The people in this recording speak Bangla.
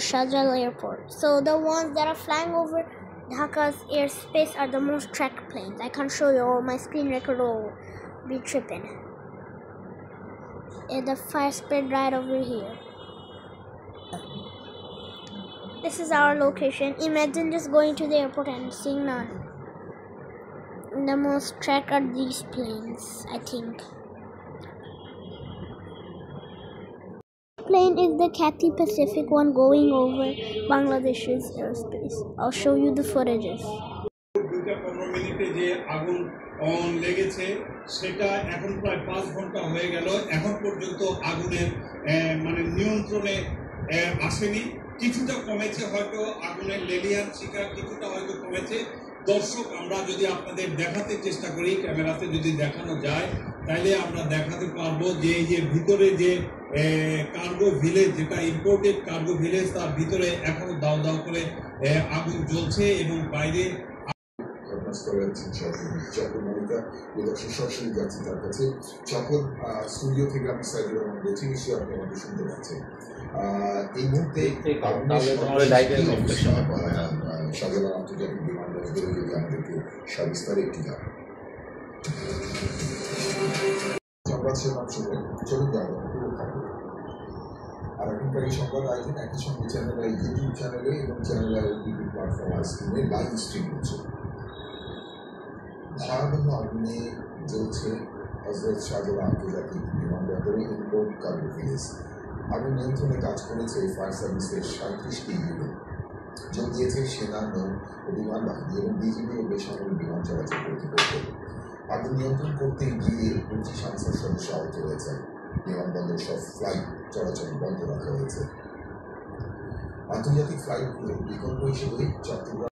Shahjal Airport. So the ones that are flying over Dhaka's airspace are the most tracked planes. I can't show you, or my screen record will be tripping. And the fire spread right over here. This is our location. Imagine just going to the airport and seeing none. The most tracked are these planes, I think. Plane is the Cathay Pacific one going over Bangladesh's airspace. I'll show you the footages. লেগেছে সেটা এখন প্রায় 5 ঘন্টা হয়ে গেল, এখন পর্যন্ত আগুনের মানে নিয়ন্ত্রণে আসেনি। কিছুটা কমেছে, হয়তো আগুনের লেলিয়ার শিকার কিছুটা হয়তো কমেছে। দর্শক, আমরা যদি আপনাদের দেখাতে চেষ্টা করি, ক্যামেরাতে যদি দেখানো যায় তাহলে আমরা দেখাতে পারবো যে এই যে ভিতরে যে কার্গো ভিলেজ, যেটা ইম্পোর্টেড কার্গো ভিলেজ, তার ভিতরে এখনো দাও দাও করে আগুন জ্বলছে এবং বাইরে সরাসরি যাচ্ছি তার কাছে। চকর স্টুডিও থেকে আমি সাইদুর রহমান বলছি, নিশ্চয়ই আপনি আমাকে শুনতে পাচ্ছেন। এই মুহূর্তে শাহজালাল আন্তর্জাতিক বিমানবন্দরে যদি আমাদেরকে সবিস্তারে একটি যান সংবাদ সেবা শুনে চলুন যাওয়া পুরো খবর। আর এখনকার এই সংবাদ আয়োজন একই সঙ্গে চ্যানেল আই ইউটিউব চ্যানেলে এবং চ্যানেল আই টিভি প্ল্যাটফর্ম স্ক্রিনে লাইভ স্ট্রিম হচ্ছে। ভয়াবহ আগুনে জ্বলছে হজরত শাহজালাল আন্তর্জাতিক বিমানবন্দরে ইম্পোর্ট কার্গো ভিলেজ। আগুন নিয়ন্ত্রণে কাজ করেছে ফায়ার সার্ভিসের 37টি ইউনিট, যোগ দিয়েছে সেনা, নৌ ও বিমান বাহিনী এবং বিজিবি ও বেসামরিক বিমান চলাচল কর্তৃপক্ষ। আগুন নিয়ন্ত্রণ করতে গিয়ে 25 আনসার সদস্য আহত হয়েছেন। বিমানবন্দর সব ফ্লাইট চলাচল বন্ধ রাখা হয়েছে। আন্তর্জাতিক ফ্লাইটগুলোর বিকল্প হিসেবে চট্টগ্রাম